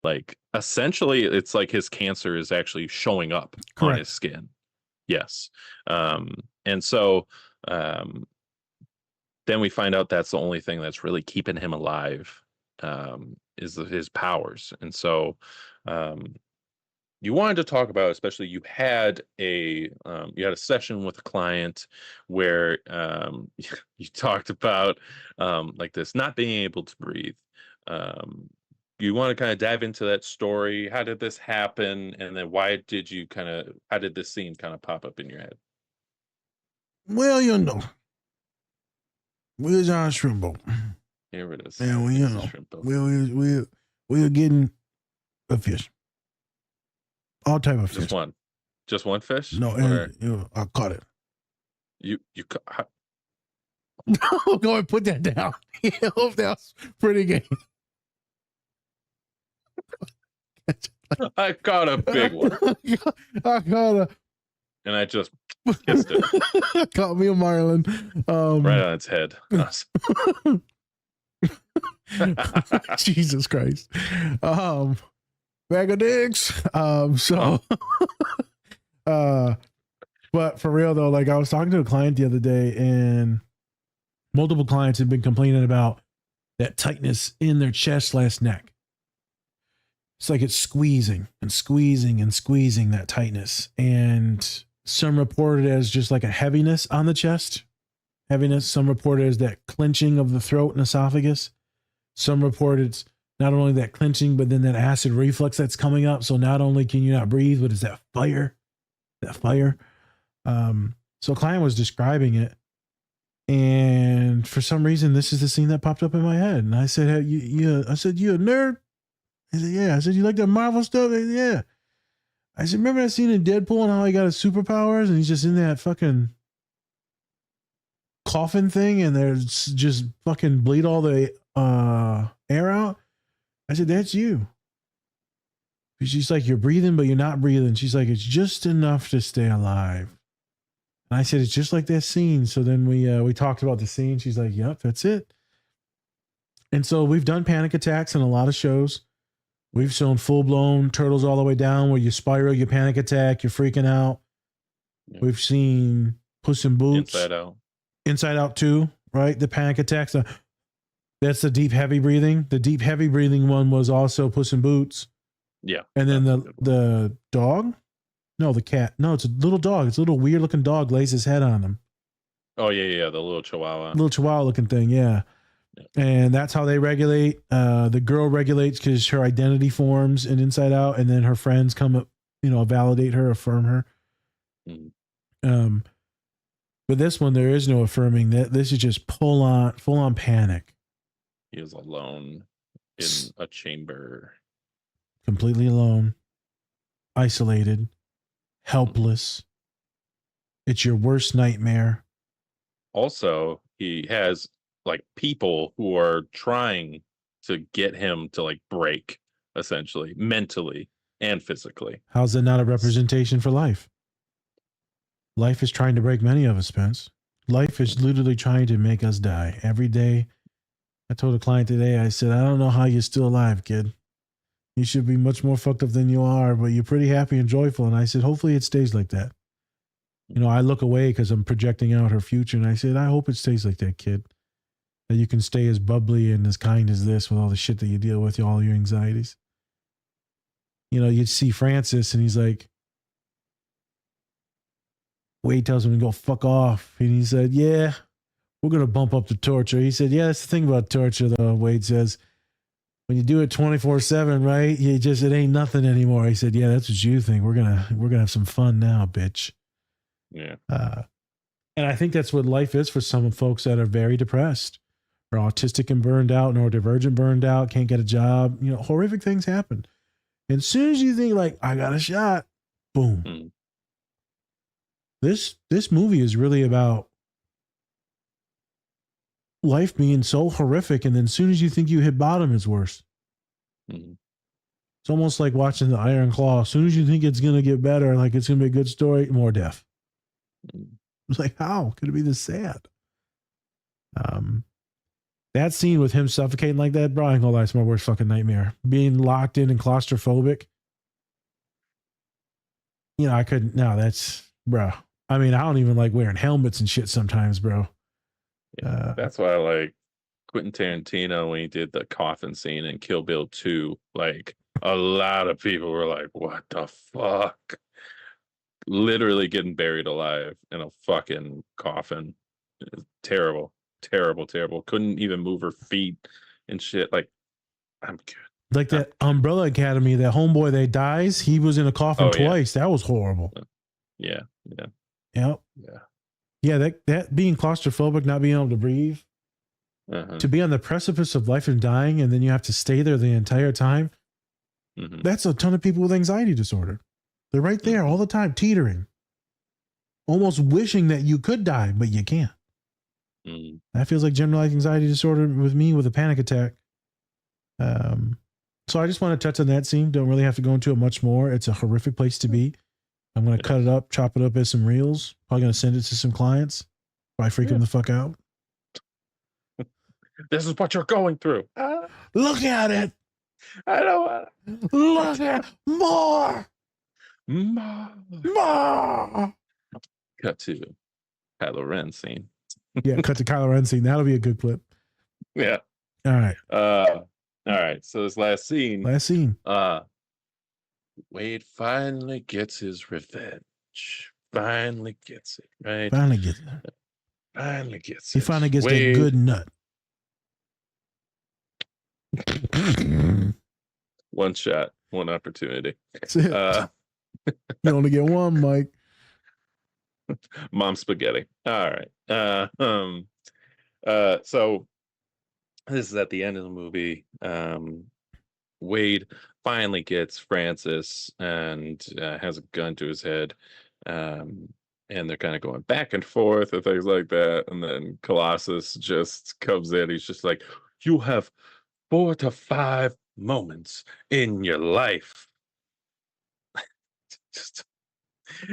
Like essentially, it's like his cancer is actually showing up on his Correct. skin. Yes. And so um, then we find out that's the only thing that's really keeping him alive, is his powers. And so um, you wanted to talk about, especially you had a session with a client where you talked about like this not being able to breathe. Um, you want to kind of dive into that story. How did this happen? And then how did this scene kind of pop up in your head? Well, we was on a shrimp boat, Here it is. and It's a shrimp boat. we were getting a fish, all type of fish. Just one fish? No, Or and I caught it. how- Go and put that down. Yeah, that's pretty good. I caught a big one I caught a and I just kissed it caught me a marlin. right on its head. Jesus Christ. Bag of dicks. But for real though, like I was talking to a client the other day, and multiple clients have been complaining about that tightness in their chest / neck. It's like it's squeezing and squeezing and squeezing, that tightness. And some reported as just like a heaviness on the chest. Heaviness. Some reported as that clenching of the throat and esophagus. Some reported it's not only that clenching, but then that acid reflux that's coming up. So not only can you not breathe, but it's that fire. That fire. So a client was describing it. And for some reason, this is the scene that popped up in my head. And I said, hey, you a nerd? He said, yeah. I said, you like that Marvel stuff? Said, yeah. I said, remember that scene in Deadpool and how he got his superpowers and he's just in that fucking coffin thing and there's just fucking bleed all the air out? I said, that's you. She's like, you're breathing, but you're not breathing. She's like, it's just enough to stay alive. And I said, it's just like that scene. So then we talked about the scene. She's like, yep, that's it. And so we've done panic attacks in a lot of shows. We've shown full-blown turtles all the way down where you spiral, you panic attack, you're freaking out. Yeah. We've seen Puss in Boots. Inside Out 2, right? The panic attacks. That's the deep, heavy breathing. The deep, heavy breathing one was also Puss in Boots. Yeah. And then the dog? No, the cat. No, it's a little dog. It's a little weird-looking dog, lays his head on him. Oh, yeah. The little chihuahua. Little chihuahua-looking thing, yeah. And that's how they regulate. The girl regulates because her identity forms in Inside Out, and then her friends come up, validate her, affirm her. But this one, there is no affirming. That this is just full on panic. He is alone in a chamber, completely alone, isolated, helpless. It's your worst nightmare. Also, he has like people who are trying to get him to like break, essentially, mentally and physically. How's that not a representation for life? Life is trying to break many of us, Spence. Life is literally trying to make us die every day. I told a client today, I said, I don't know how you're still alive, kid. You should be much more fucked up than you are, but you're pretty happy and joyful. And I said, hopefully it stays like that. I look away because I'm projecting out her future. And I said, I hope it stays like that, kid. That you can stay as bubbly and as kind as this with all the shit that you deal with, all your anxieties. You'd see Francis and he's like, Wade tells him to go fuck off. And he said, yeah, we're going to bump up the torture. He said, yeah, that's the thing about torture, though. Wade says, when you do it 24/7, right? It ain't nothing anymore. He said, yeah, that's what you think. We're going to have some fun now, bitch. Yeah. And I think that's what life is for some folks that are very depressed or autistic and burned out, neurodivergent burned out, can't get a job. Horrific things happen. And as soon as you think like, I got a shot, boom. This movie is really about life being so horrific, and then as soon as you think you hit bottom, it's worse. It's almost like watching the Iron Claw. As soon as you think it's going to get better, like it's going to be a good story, more death. It's like, how could it be this sad? That scene with him suffocating like that, bro, I ain't gonna lie, it's my worst fucking nightmare. Being locked in and claustrophobic. You know, I couldn't. No, that's, bro. I mean, I don't even like wearing helmets and shit sometimes, bro. Yeah, that's why I like Quentin Tarantino when he did the coffin scene in Kill Bill 2. Like, a lot of people were like, what the fuck? Literally getting buried alive in a fucking coffin. Terrible, terrible, terrible. Couldn't even move her feet and shit. Like, I'm good. Like that Umbrella Academy, that homeboy that dies, he was in a coffin twice. That was horrible. Yeah, yeah. Yep. Yeah. Yeah, that being claustrophobic, not being able to breathe, to be on the precipice of life and dying, and then you have to stay there the entire time. That's a ton of people with anxiety disorder. They're right there all the time, teetering, almost wishing that you could die, but you can't. That feels like generalized anxiety disorder with me with a panic attack. So I just want to touch on that scene. Don't really have to go into it much more. It's a horrific place to be. I'm going to cut it up, chop it up as some reels. Probably going to send it to some clients. Probably freak them the fuck out. This is what you're going through. Look at it. I don't want to. Look at more. Cut to Kylo Ren scene. Yeah, cut to Kylo Ren scene. That'll be a good clip. Yeah. All right. All right. So this last scene. Wade finally gets his revenge. Finally gets it, right? Finally gets it. Finally gets it. He finally gets that good nut. One shot, one opportunity. That's it. You only get one, Mike. Mom spaghetti. All right. So this is at the end of the movie. Wade finally gets Francis and has a gun to his head. And they're kind of going back and forth and things like that. And then Colossus just comes in. He's just like, you have 4 to 5 moments in your life. Just,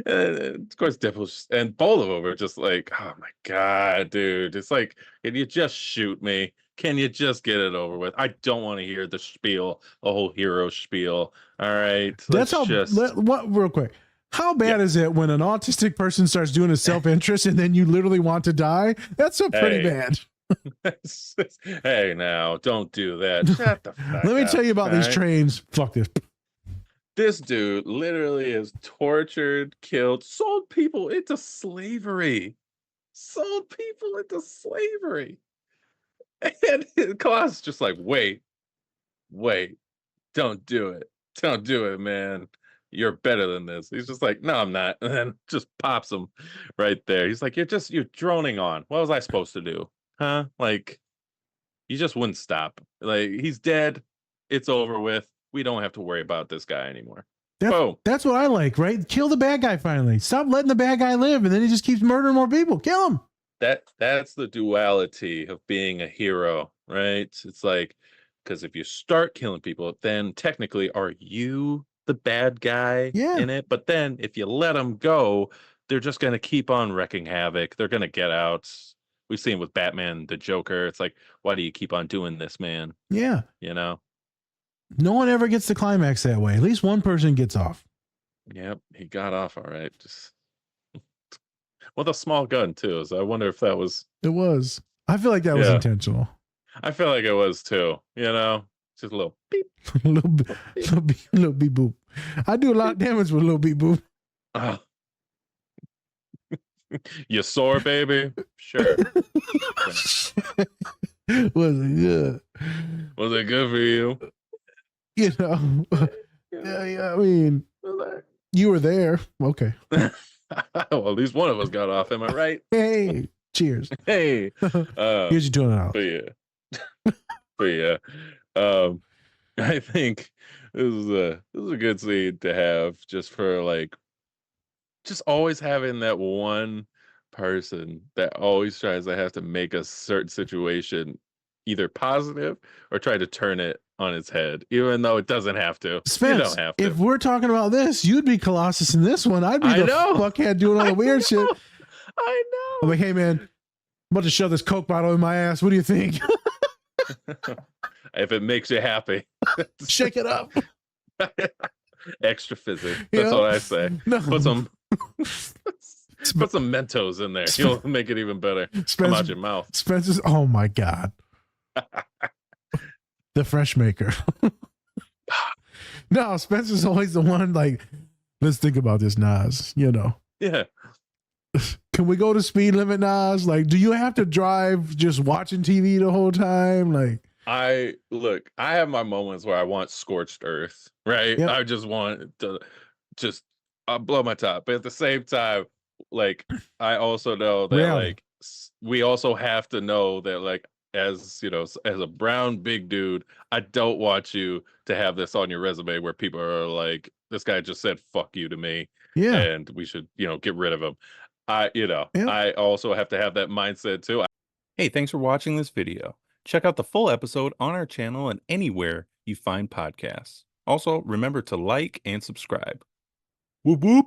of course, Deadpool and both of them are just like, oh my god, dude! It's like, can you just shoot me? Can you just get it over with? I don't want to hear the spiel, the whole hero spiel. All right, that's how. What real quick? How bad is it when an autistic person starts doing a self-interest and then you literally want to die? That's pretty bad. Hey, now, don't do that. Shut the fuck Let me up, tell you about these trains. Fuck this. This dude literally is tortured, killed, sold people into slavery. And Colossus is just like, wait, don't do it. Don't do it, man. You're better than this. He's just like, no, I'm not. And then just pops him right there. He's like, you're droning on. What was I supposed to do? Huh? Like, you just wouldn't stop. Like, he's dead. It's over with. We don't have to worry about this guy anymore. That's what I like, right? Kill the bad guy finally. Stop letting the bad guy live, and then he just keeps murdering more people. Kill him. That's the duality of being a hero, right? It's like, because if you start killing people, then technically are you the bad guy in it? But then if you let them go, they're just going to keep on wrecking havoc. They're going to get out. We've seen with Batman, the Joker. It's like, why do you keep on doing this, man? Yeah. You know? No one ever gets the climax that way. At least one person gets off. Yep, he got off all right. Just with a small gun too. So I wonder if that was. It was. I feel like that was intentional. I feel like it was too. You know, just a little beep, little beep boop. I do a lot of damage with a little beep boop. You sore, baby? Sure. Was it good? Was it good for you? You know, yeah. I mean, you were there. Okay. Well, at least one of us got off. Am I right? Hey, cheers. Hey, here's your $200. But yeah, I think this is a good scene to have, just for like, just always having that one person that always tries to have to make a certain situation either positive or try to turn it on its head, even though it doesn't have to. Spence, you don't have to. If we're talking about this, you'd be Colossus in this one. I'd be the fuckhead doing all the weird shit. I know. I'm like, hey man, I'm about to shove this Coke bottle in my ass. What do you think? If it makes you happy. Shake it up. Extra fizzy. You That's know? what I say. No. Put some Mentos in there. You'll make it even better. Come out your mouth. Spencer's, oh my God. The fresh maker. No, Spencer's always the one like, let's think about this, Nas, you know. Yeah. Can we go to speed limit, Nas? Like, do you have to drive just watching TV the whole time? Like, I have my moments where I want scorched earth, right? Yep. I just want to just blow my top. But at the same time, like, I also know that Reality. like we also have to know that, like, as you know, as a brown big dude, I don't want you to have this on your resume where people are like, this guy just said fuck you to me, yeah. and we should, get rid of him. Yep. I also have to have that mindset too. Hey, thanks for watching this video. Check out the full episode on our channel and anywhere you find podcasts. Also, remember to like and subscribe. Whoop whoop!